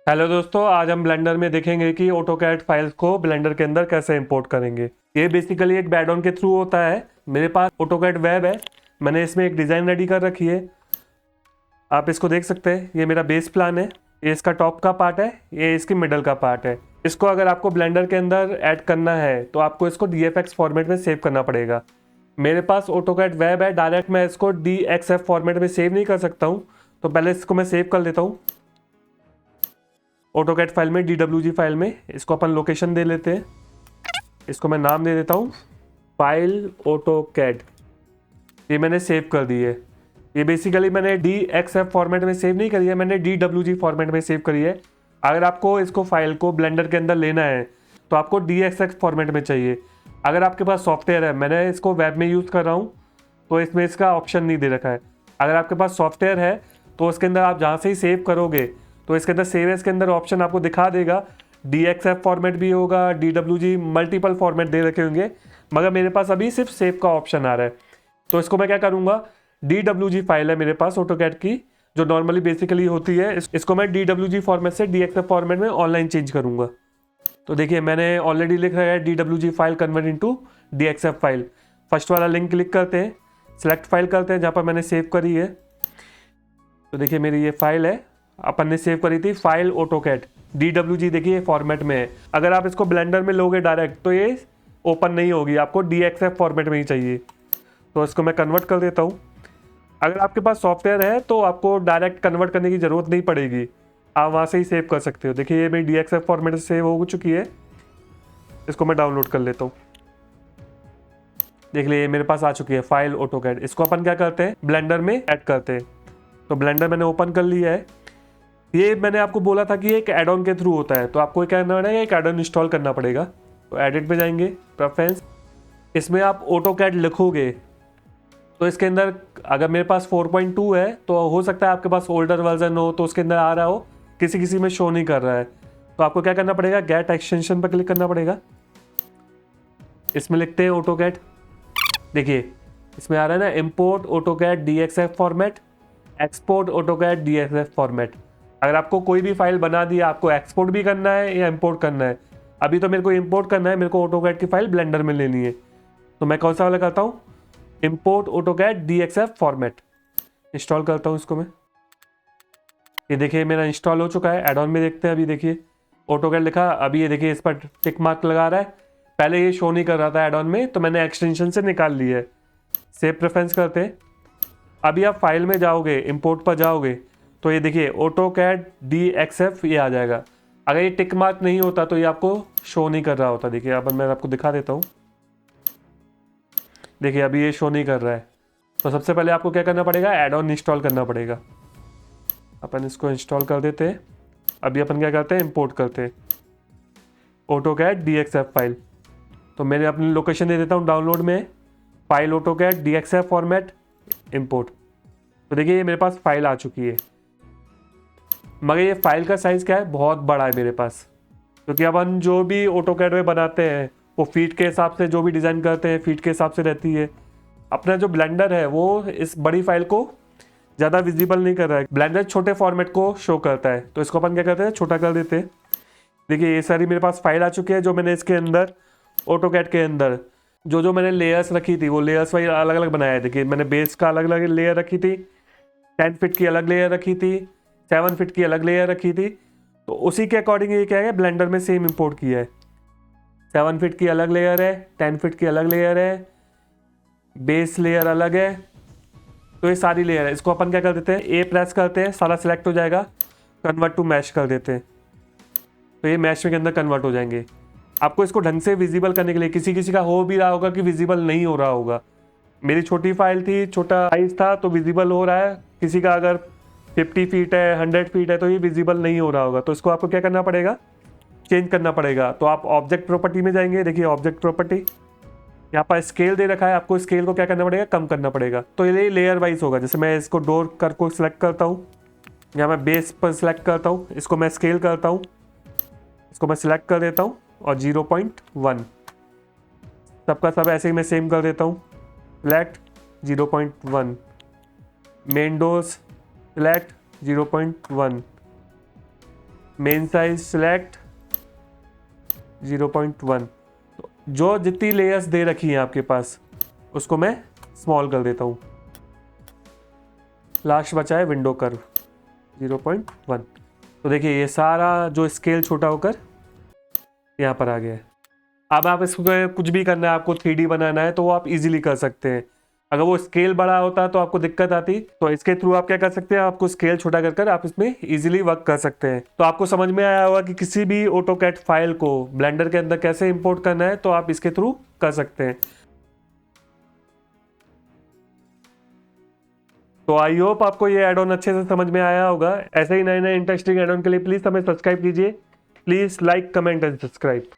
Hello दोस्तों, आज हम ब्लेंडर में देखेंगे कि ऑटोकैड फाइल्स को ब्लेंडर के अंदर कैसे इंपोर्ट करेंगे। ये बेसिकली एक ऐड ऑन के थ्रू होता है। मेरे पास ऑटोकैड वेब है, मैंने इसमें एक डिज़ाइन रेडी कर रखी है। आप इसको देख सकते हैं, ये मेरा बेस प्लान है, ये इसका टॉप का पार्ट है, ये इसकी मिडल का पार्ट है। इसको अगर आपको ब्लेंडर के अंदर ऐड करना है तो आपको इसको DFX फॉर्मेट में सेव करना पड़ेगा। मेरे पास ऑटोकैड वेब है, डायरेक्ट मैं इसको DXF फॉर्मेट में सेव नहीं कर सकता हूँ, तो पहले इसको मैं सेव कर लेता हूँ। ऑटोकैड फाइल में DWG फाइल में इसको अपन लोकेशन दे लेते हैं। इसको मैं नाम दे देता हूँ फाइल ऑटोकैड। ये मैंने सेव कर दी है। ये बेसिकली मैंने DXF फॉर्मेट में सेव नहीं करी है, मैंने DWG फॉर्मेट में सेव करी है। अगर आपको इसको फाइल को ब्लेंडर के अंदर लेना है तो आपको DXF फॉर्मेट में चाहिए। अगर आपके पास सॉफ्टवेयर है, मैंने इसको वेब में यूज़ कर रहा हूँ तो इसमें इसका ऑप्शन नहीं दे रखा है। अगर आपके पास सॉफ्टवेयर है तो उसके अंदर आप जहाँ से ही सेव करोगे तो इसके अंदर सेव एज के अंदर ऑप्शन आपको दिखा देगा। DXF फॉर्मेट भी होगा, DWG मल्टीपल फॉर्मेट दे रखे होंगे, मगर मेरे पास अभी सिर्फ सेव का ऑप्शन आ रहा है। तो इसको मैं क्या करूँगा, DWG फाइल है मेरे पास ऑटोकैड की जो नॉर्मली बेसिकली होती है, इसको मैं DWG फॉर्मेट से DXF फॉर्मेट में ऑनलाइन चेंज करूँगा। तो देखिए मैंने ऑलरेडी लिख रखा है DWG file convert into DXF file. First वाला लिंक क्लिक करते हैं, सेलेक्ट फाइल करते हैं जहाँ पर मैंने सेव करी है। तो देखिए मेरी ये फाइल है, अपन ने सेव करी थी फाइल ऑटोकैड। DWG देखिए फॉर्मेट में है। अगर आप इसको ब्लेंडर में लोगे डायरेक्ट तो ये ओपन नहीं होगी, आपको DXF फॉर्मेट में ही चाहिए। तो इसको मैं कन्वर्ट कर देता हूँ। अगर आपके पास सॉफ्टवेयर है तो आपको डायरेक्ट कन्वर्ट करने की ज़रूरत नहीं पड़ेगी, आप वहाँ से ही सेव कर सकते हो। देखिए ये मेरी DXF फॉर्मेट से सेव हो चुकी है। इसको मैं डाउनलोड कर लेता हूँ। देख लिए मेरे पास आ चुकी है फाइल ऑटोकैड। इसको अपन क्या करते हैं, ब्लेंडर में ऐड करते हैं। तो ब्लेंडर मैंने ओपन कर लिया है। ये मैंने आपको बोला था कि एक ऐड ऑन के थ्रू होता है, तो आपको क्या करना पड़ेगा, एक ऐड ऑन इंस्टॉल करना पड़ेगा। तो एडिट पे जाएंगे, प्रेफरेंस, इसमें आप ऑटोकैड लिखोगे तो इसके अंदर अगर मेरे पास 4.2 है तो हो सकता है आपके पास ओल्डर वर्जन हो तो उसके अंदर आ रहा हो, किसी किसी में शो नहीं कर रहा है। तो आपको क्या करना पड़ेगा, गेट एक्सटेंशन पर क्लिक करना पड़ेगा। इसमें लिखते हैं ऑटोकैड। देखिए इसमें आ रहा है ना, import AutoCAD DXF format, export AutoCAD DXF format. अगर आपको कोई भी फाइल बना दी, आपको एक्सपोर्ट भी करना है या इंपोर्ट करना है। अभी तो मेरे को इंपोर्ट करना है, मेरे को ऑटोकैड की फाइल ब्लेंडर में लेनी है। तो मैं कौन सा वाला करता हूँ, import AutoCAD DXF format. Install करता हूँ इसको मैं। ये देखिए मेरा इंस्टॉल हो चुका है। एड ऑन में देखते हैं, अभी देखिए ऑटोकैड लिखा, अभी ये देखिए इस पर टिक मार्क लगा रहा है। पहले ये शो नहीं कर रहा था एड ऑन में, तो मैंने एक्सटेंशन से निकाल ली है। सेव प्रेफरेंस करते हैं। अभी आप फाइल में जाओगे, इंपोर्ट पर जाओगे तो ये देखिए ऑटोकैड DXF ये आ जाएगा। अगर ये टिक मार्क नहीं होता तो ये आपको शो नहीं कर रहा होता। देखिए अब मैं आपको दिखा देता हूँ। देखिए अभी ये शो नहीं कर रहा है। तो सबसे पहले आपको क्या करना पड़ेगा, ऐड ऑन इंस्टॉल करना पड़ेगा। अपन इसको इंस्टॉल कर देते हैं। अभी अपन क्या करते हैं, इंपोर्ट करते हैं ऑटोकैड DXF फाइल। तो मैंने अपनी लोकेशन दे देता हूँ, डाउनलोड में file AutoCAD DXF format import. तो देखिए ये मेरे पास फाइल आ चुकी है, मगर ये फाइल का साइज़ क्या है, बहुत बड़ा है मेरे पास। क्योंकि अपन जो भी ऑटोकैड में बनाते हैं वो फीट के हिसाब से, जो भी डिज़ाइन करते हैं फीट के हिसाब से रहती है। अपना जो ब्लेंडर है वो इस बड़ी फाइल को ज़्यादा विजिबल नहीं कर रहा है, ब्लेंडर छोटे फॉर्मेट को शो करता है। तो इसको अपन क्या करते हैं, छोटा कर देते हैं। देखिए ये सारी मेरे पास फाइल आ चुकी है, जो मैंने इसके अंदर ऑटोकैड के अंदर जो मैंने लेयर्स रखी थी वो लेयर्स वाइज अलग अलग बनाया है। देखिए मैंने बेस का अलग अलग लेयर रखी थी, 10 फीट की अलग लेयर रखी थी, 7 फीट की अलग लेयर रखी थी। तो उसी के अकॉर्डिंग ये क्या है, ब्लेंडर में सेम इंपोर्ट किया है। 7 फीट की अलग लेयर है, 10 फीट की अलग लेयर है, बेस लेयर अलग है। तो ये सारी लेयर है। इसको अपन क्या कर देते हैं, ए प्रेस करते हैं, सारा सिलेक्ट हो जाएगा, कन्वर्ट टू मैश कर देते हैं। तो ये मैश में के अंदर कन्वर्ट हो जाएंगे। आपको इसको ढंग से विजिबल करने के लिए, किसी किसी का हो भी रहा होगा कि विजिबल नहीं हो रहा होगा। मेरी छोटी फाइल थी, छोटा साइज था तो विजिबल हो रहा है। किसी का अगर 50 फीट है, 100 फीट है तो ये विजिबल नहीं हो रहा होगा। तो इसको आपको क्या करना पड़ेगा, चेंज करना पड़ेगा। तो आप ऑब्जेक्ट प्रॉपर्टी में जाएंगे। देखिए ऑब्जेक्ट प्रॉपर्टी, यहाँ पर स्केल दे रखा है, आपको स्केल को क्या करना पड़ेगा, कम करना पड़ेगा। तो ये लेयर वाइज होगा। जैसे मैं इसको डोर कर को सिलेक्ट करता हूँ, यहाँ मैं बेस पर सिलेक्ट करता हूँ, इसको मैं स्केल करता हूँ, इसको मैं सिलेक्ट कर देता हूँ और 0.1 सबका सब ऐसे ही मैं सेम कर देता हूँ। Select 0.1, main dose select 0.1, main size select 0.1। तो जो जितनी लेयर्स दे रखी हैं आपके पास उसको मैं स्मॉल कर देता हूँ। लास्ट बचा है विंडो कर्व 0.1। तो देखिए ये सारा जो स्केल छोटा होकर यहाँ पर आ गया है। अब आप इसको कुछ भी करना है, आपको 3D बनाना है तो वो आप इजीली कर सकते हैं। अगर वो स्केल बड़ा होता तो आपको दिक्कत आती, तो इसके थ्रू आप क्या कर सकते हैं, आपको स्केल छोटा कर आप इसमें इजीली वर्क कर सकते हैं। तो आपको समझ में आया होगा कि किसी भी ऑटोकैड फाइल को ब्लेंडर के अंदर कैसे इंपोर्ट करना है, तो आप इसके थ्रू कर सकते हैं। तो आई होप आपको ये एड ऑन अच्छे से समझ में आया होगा। ऐसे ही नए नए इंटरेस्टिंग एड ऑन के लिए प्लीज हमें सब्सक्राइब कीजिए। Please like, comment and subscribe.